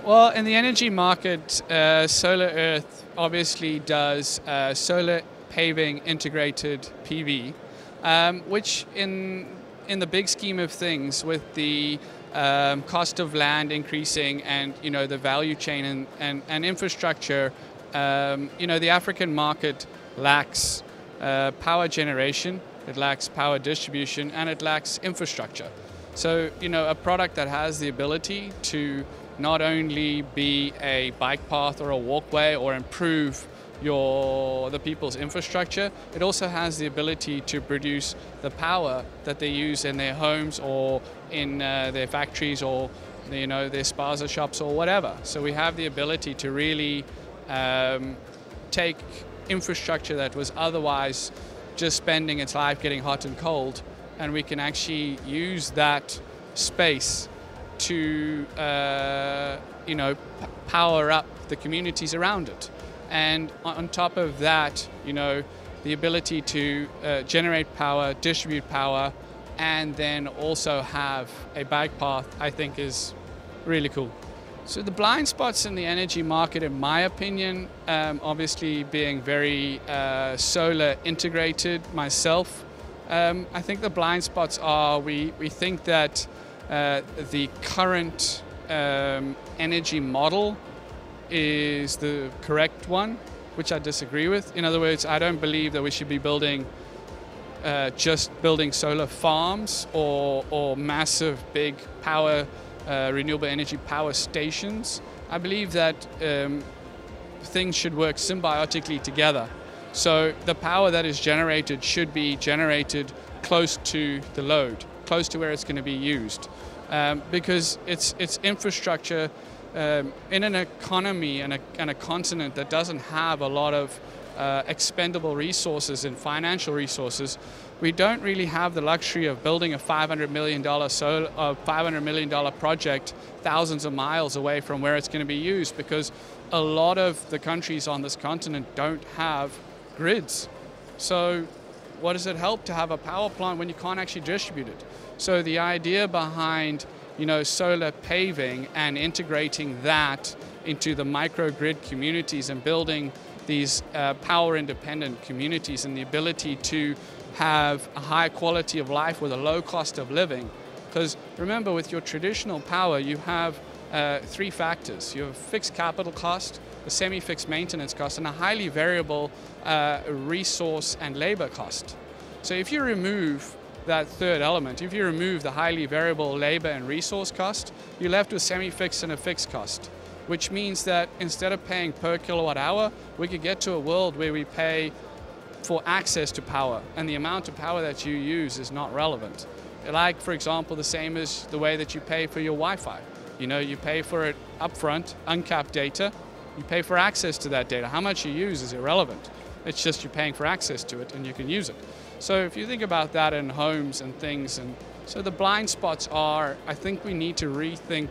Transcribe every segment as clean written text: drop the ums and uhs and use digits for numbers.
Well, in the energy market, Solar Earth obviously does solar paving integrated PV, which in the big scheme of things, with the cost of land increasing and the value chain and infrastructure, the African market lacks power generation, it lacks power distribution, and it lacks infrastructure. So a product that has the ability to not only be a bike path or a walkway or improve the people's infrastructure, it also has the ability to produce the power that they use in their homes or in their factories or their spaza shops or whatever. So we have the ability to really take infrastructure that was otherwise just spending its life getting hot and cold, and we can actually use that space to power up the communities around it. And on top of that, the ability to generate power, distribute power, and then also have a bike path, I think is really cool. So the blind spots in the energy market, in my opinion, obviously being very solar integrated myself, I think the blind spots are we think that the current energy model is the correct one, which I disagree with. In other words, I don't believe that we should be just building solar farms or massive big power renewable energy power stations. I believe that things should work symbiotically together. So the power that is generated should be generated close to the load, close to where it's going to be used, because it's infrastructure in an economy and a continent that doesn't have a lot of expendable resources and financial resources. We don't really have the luxury of building a $500 million project thousands of miles away from where it's going to be used, because a lot of the countries on this continent don't have grids. So what does it help to have a power plant when you can't actually distribute it? So the idea behind solar paving and integrating that into the microgrid communities and building these power independent communities and the ability to have a high quality of life with a low cost of living. Because remember, with your traditional power, you have three factors. You have fixed capital cost, a semi-fixed maintenance cost, and a highly variable resource and labor cost. So if you remove that third element, if you remove the highly variable labor and resource cost, you're left with semi-fixed and a fixed cost, which means that instead of paying per kilowatt hour, we could get to a world where we pay for access to power, and the amount of power that you use is not relevant. Like, for example, the same as the way that you pay for your Wi-Fi. You pay for it upfront, uncapped data, you pay for access to that data. How much you use is irrelevant. It's just you're paying for access to it and you can use it. So if you think about that in homes and things, and so the blind spots are, I think we need to rethink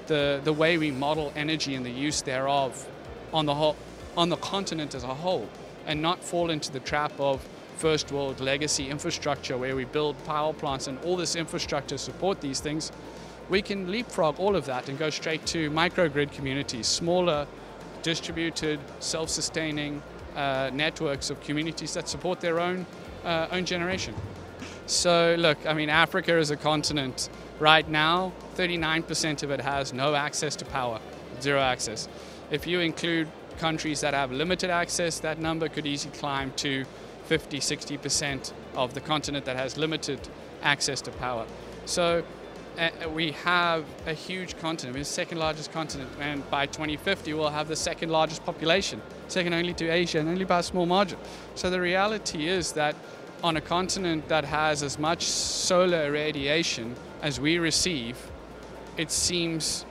the way we model energy and the use thereof on the continent as a whole, and not fall into the trap of first world legacy infrastructure where we build power plants and all this infrastructure to support these things. We can leapfrog all of that and go straight to microgrid communities, smaller, distributed, self-sustaining networks of communities that support their own generation. So look, I mean, Africa is a continent. Right now, 39% of it has no access to power, zero access. If you include countries that have limited access, that number could easily climb to 50, 60% of the continent that has limited access to power. So we have a huge continent, we're the second largest continent, and by 2050 we'll have the second largest population, second only to Asia and only by a small margin. So the reality is that on a continent that has as much solar irradiation as we receive, it seems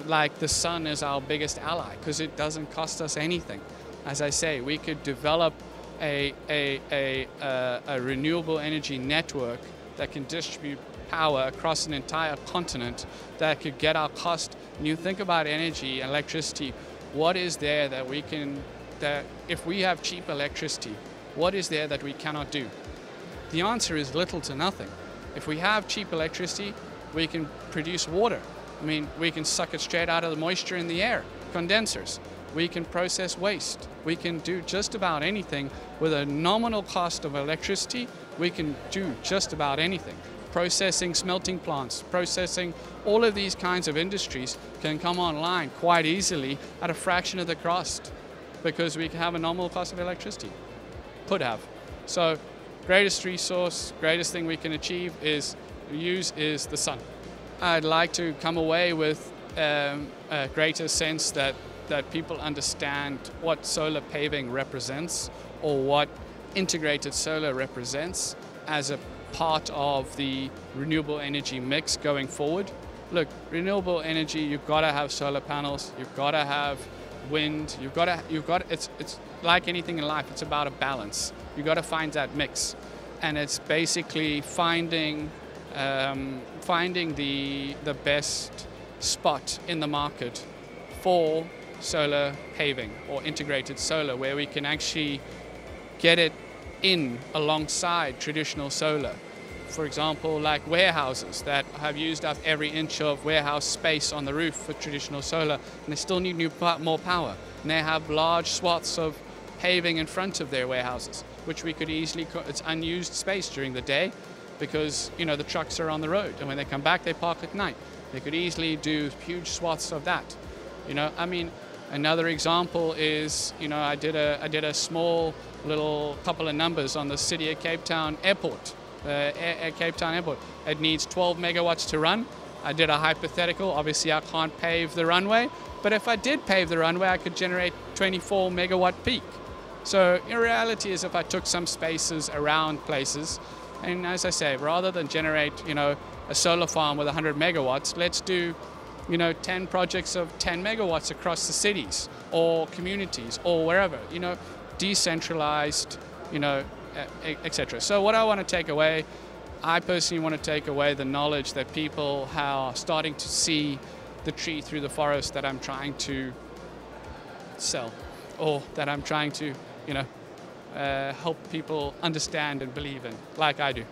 like the sun is our biggest ally because it doesn't cost us anything. As I say, we could develop a renewable energy network that can distribute power across an entire continent that could get our cost. When you think about energy, electricity, what is there that we can, that if we have cheap electricity, what is there that we cannot do? The answer is little to nothing. If we have cheap electricity, we can produce water. I mean, we can suck it straight out of the moisture in the air, condensers. We can process waste. We can do just about anything with a nominal cost of electricity. We can do just about anything. Processing smelting plants, processing all of these kinds of industries can come online quite easily at a fraction of the cost because we can have a nominal cost of electricity. Could have. So greatest resource, greatest thing we can use is the sun. I'd like to come away with a greater sense that people understand what solar paving represents or what integrated solar represents as a part of the renewable energy mix going forward. Look, renewable energy, you've got to have solar panels, you've got to have wind, it's like anything in life, it's about a balance. You've got to find that mix. And it's basically finding the best spot in the market for solar paving or integrated solar, where we can actually get it in alongside traditional solar. For example, like warehouses that have used up every inch of warehouse space on the roof for traditional solar, and they still need more power. And they have large swaths of paving in front of their warehouses, which we could easily, it's unused space during the day because, you know, the trucks are on the road, and when they come back, they park at night. They could easily do huge swaths of that. You know, I mean, another example is, you know, I did a small little couple of numbers on the City of Cape Town Airport, Cape Town Airport. It needs 12 megawatts to run. I did a hypothetical. Obviously, I can't pave the runway, but if I did pave the runway, I could generate 24 megawatt peak. So in reality is if I took some spaces around places, and as I say, rather than generate, you know, a solar farm with 100 megawatts, let's do, you know, 10 projects of 10 megawatts across the cities or communities or wherever, you know, decentralized, you know, etc. So what I want to take away, I personally want to take away the knowledge that people are starting to see the tree through the forest that I'm trying to sell, or that I'm trying to, you know, help people understand and believe in, like I do.